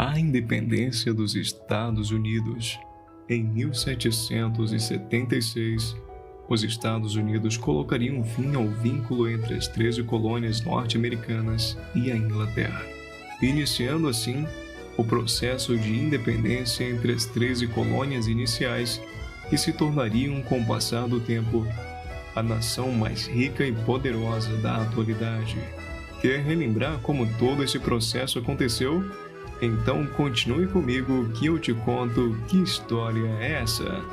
A independência dos Estados Unidos. Em 1776, os Estados Unidos colocariam fim ao vínculo entre as 13 colônias norte-americanas e a Inglaterra, iniciando assim o processo de independência entre as 13 colônias iniciais, que se tornariam, com o passar do tempo, a nação mais rica e poderosa da atualidade. Quer relembrar como todo esse processo aconteceu? Então continue comigo que eu te conto que história é essa.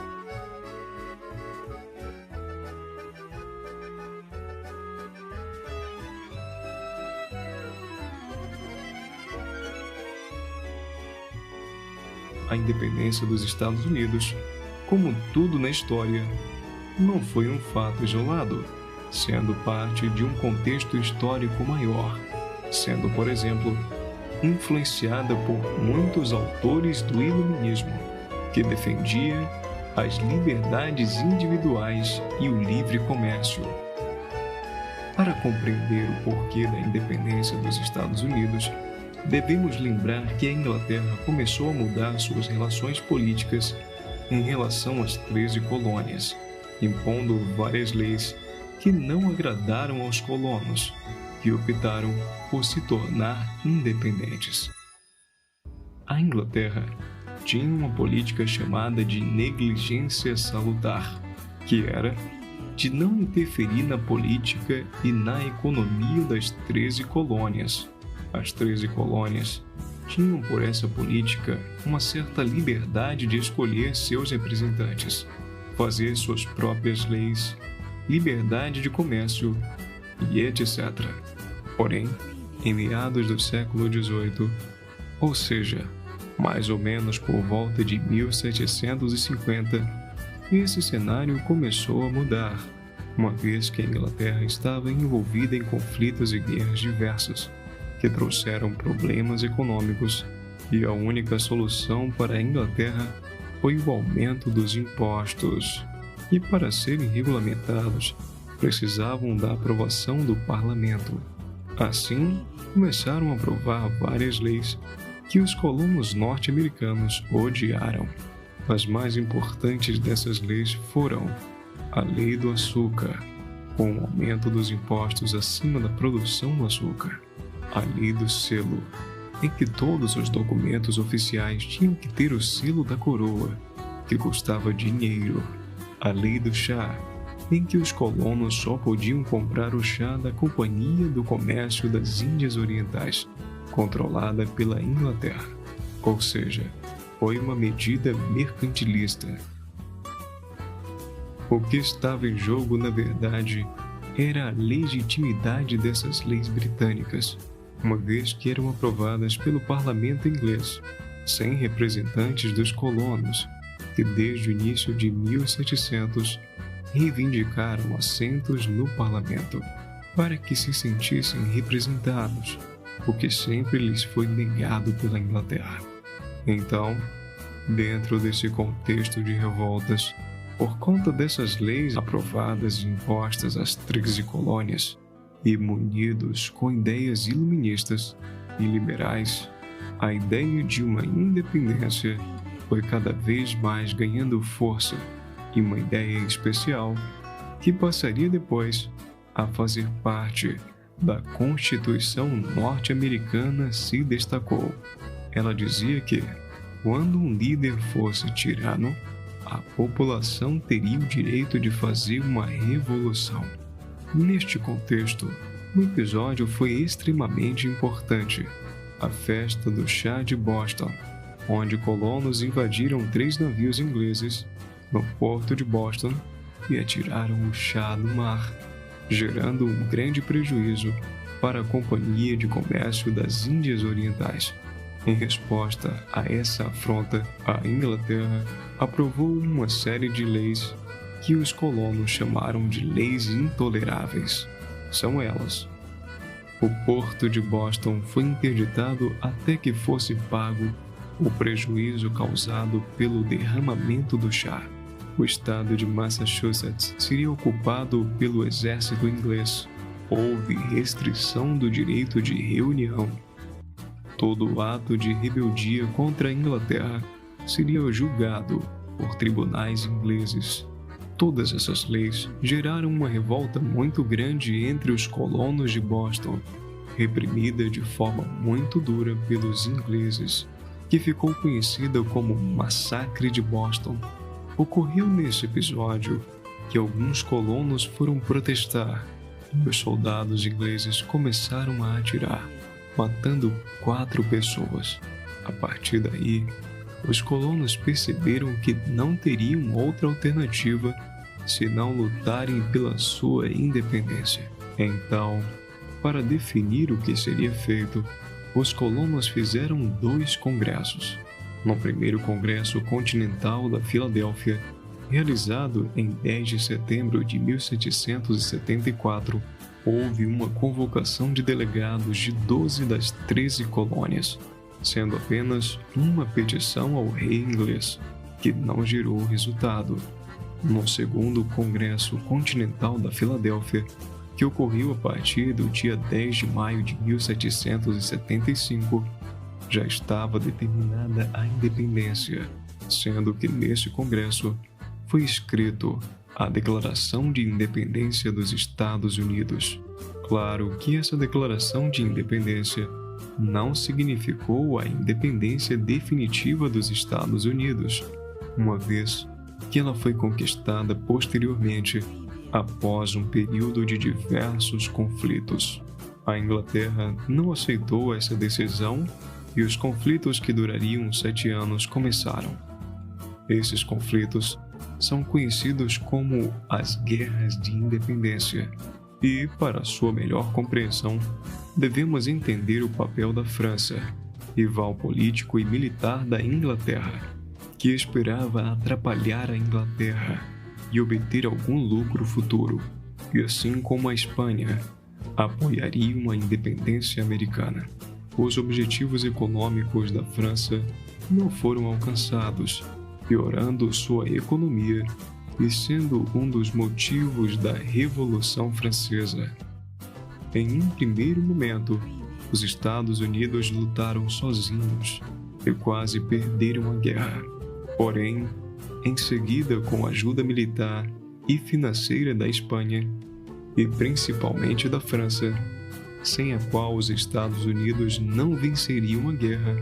A independência dos Estados Unidos, como tudo na história, não foi um fato isolado, sendo parte de um contexto histórico maior, sendo, por exemplo, influenciada por muitos autores do Iluminismo, que defendia as liberdades individuais e o livre comércio. Para compreender o porquê da independência dos Estados Unidos, devemos lembrar que a Inglaterra começou a mudar suas relações políticas em relação às 13 colônias, impondo várias leis que não agradaram aos colonos, que optaram por se tornar independentes. A Inglaterra tinha uma política chamada de negligência salutar, que era de não interferir na política e na economia das 13 colônias. As 13 colônias tinham por essa política uma certa liberdade de escolher seus representantes, fazer suas próprias leis, liberdade de comércio e etc. Porém, em meados do século XVIII, ou seja, mais ou menos por volta de 1750, esse cenário começou a mudar, uma vez que a Inglaterra estava envolvida em conflitos e guerras diversas, que trouxeram problemas econômicos, e a única solução para a Inglaterra foi o aumento dos impostos, e para serem regulamentados, precisavam da aprovação do parlamento. Assim, começaram a aprovar várias leis que os colonos norte-americanos odiaram. As mais importantes dessas leis foram a Lei do Açúcar, com o aumento dos impostos acima da produção do açúcar, a Lei do Selo, em que todos os documentos oficiais tinham que ter o selo da coroa, que custava dinheiro, a Lei do Chá, em que os colonos só podiam comprar o chá da Companhia do Comércio das Índias Orientais, controlada pela Inglaterra, ou seja, foi uma medida mercantilista. O que estava em jogo, na verdade, era a legitimidade dessas leis britânicas, uma vez que eram aprovadas pelo parlamento inglês, sem representantes dos colonos, que desde o início de 1700 reivindicaram assentos no parlamento, para que se sentissem representados, o que sempre lhes foi negado pela Inglaterra. Então, dentro desse contexto de revoltas, por conta dessas leis aprovadas e impostas às 13 colônias, e munidos com ideias iluministas e liberais, a ideia de uma independência foi cada vez mais ganhando força, e uma ideia especial que passaria depois a fazer parte da Constituição norte-americana se destacou. Ela dizia que, quando um líder fosse tirano, a população teria o direito de fazer uma revolução. Neste contexto, o episódio foi extremamente importante: a festa do chá de Boston, onde colonos invadiram 3 navios ingleses no porto de Boston e atiraram o chá no mar, gerando um grande prejuízo para a Companhia de Comércio das Índias Orientais. Em resposta a essa afronta, a Inglaterra aprovou uma série de leis que os colonos chamaram de leis intoleráveis. São elas: o porto de Boston foi interditado até que fosse pago o prejuízo causado pelo derramamento do chá. O estado de Massachusetts seria ocupado pelo exército inglês. Houve restrição do direito de reunião. Todo ato de rebeldia contra a Inglaterra seria julgado por tribunais ingleses. Todas essas leis geraram uma revolta muito grande entre os colonos de Boston, reprimida de forma muito dura pelos ingleses, que ficou conhecida como Massacre de Boston. Ocorreu nesse episódio que alguns colonos foram protestar e os soldados ingleses começaram a atirar, matando 4 pessoas. A partir daí, os colonos perceberam que não teriam outra alternativa senão lutarem pela sua independência. Então, para definir o que seria feito, os colonos fizeram 2 congressos. No primeiro Congresso Continental da Filadélfia, realizado em 10 de setembro de 1774, houve uma convocação de delegados de 12 das 13 colônias, sendo apenas uma petição ao rei inglês, que não gerou resultado. No segundo Congresso Continental da Filadélfia, que ocorreu a partir do dia 10 de maio de 1775, já estava determinada a independência, sendo que nesse congresso foi escrito a Declaração de Independência dos Estados Unidos. Claro que essa declaração de independência não significou a independência definitiva dos Estados Unidos, uma vez que ela foi conquistada posteriormente após um período de diversos conflitos. A Inglaterra não aceitou essa decisão e os conflitos que durariam 7 anos começaram. Esses conflitos são conhecidos como as Guerras de Independência e, para sua melhor compreensão, devemos entender o papel da França, rival político e militar da Inglaterra, que esperava atrapalhar a Inglaterra e obter algum lucro futuro, e assim como a Espanha, apoiariam a independência americana. Os objetivos econômicos da França não foram alcançados, piorando sua economia e sendo um dos motivos da Revolução Francesa. Em um primeiro momento, os Estados Unidos lutaram sozinhos e quase perderam a guerra. Porém, em seguida, com a ajuda militar e financeira da Espanha, e principalmente da França, sem a qual os Estados Unidos não venceriam a guerra,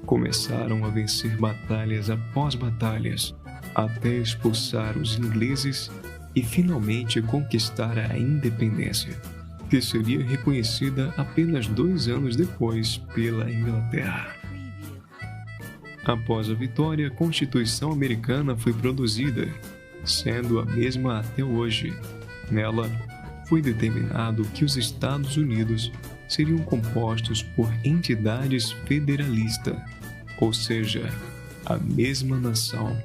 começaram a vencer batalhas após batalhas, até expulsar os ingleses e finalmente conquistar a independência, que seria reconhecida apenas 2 anos depois pela Inglaterra. Após a vitória, a Constituição Americana foi produzida, sendo a mesma até hoje. Nela, foi determinado que os Estados Unidos seriam compostos por entidades federalistas, ou seja, a mesma nação,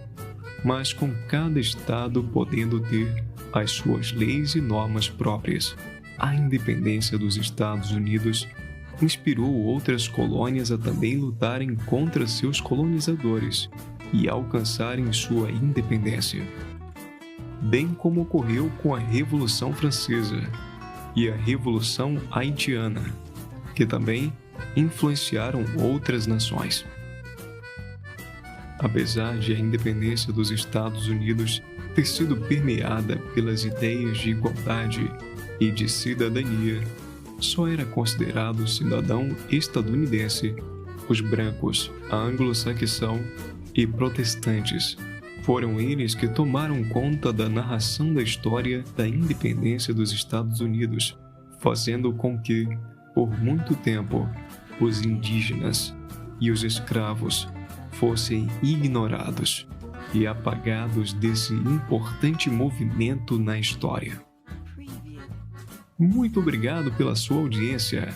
mas com cada estado podendo ter as suas leis e normas próprias. A independência dos Estados Unidos inspirou outras colônias a também lutarem contra seus colonizadores e alcançarem sua independência, bem como ocorreu com a Revolução Francesa e a Revolução Haitiana, que também influenciaram outras nações. Apesar de a independência dos Estados Unidos ter sido permeada pelas ideias de igualdade e de cidadania, só era considerado cidadão estadunidense os brancos, a anglo-saxão e protestantes. Foram eles que tomaram conta da narração da história da independência dos Estados Unidos, fazendo com que, por muito tempo, os indígenas e os escravos fossem ignorados e apagados desse importante movimento na história. Muito obrigado pela sua audiência.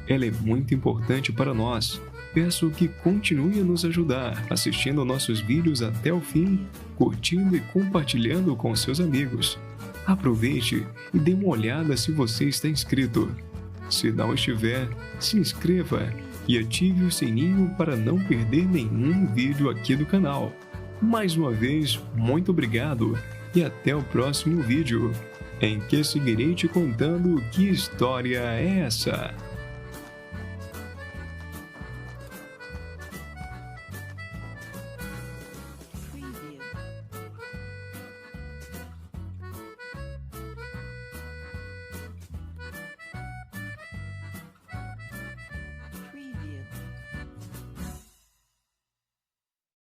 Ela é muito importante para nós. Peço que continue a nos ajudar, assistindo a nossos vídeos até o fim, curtindo e compartilhando com seus amigos. Aproveite e dê uma olhada se você está inscrito. Se não estiver, se inscreva e ative o sininho para não perder nenhum vídeo aqui do canal. Mais uma vez, muito obrigado e até o próximo vídeo, em que seguirei te contando que história é essa.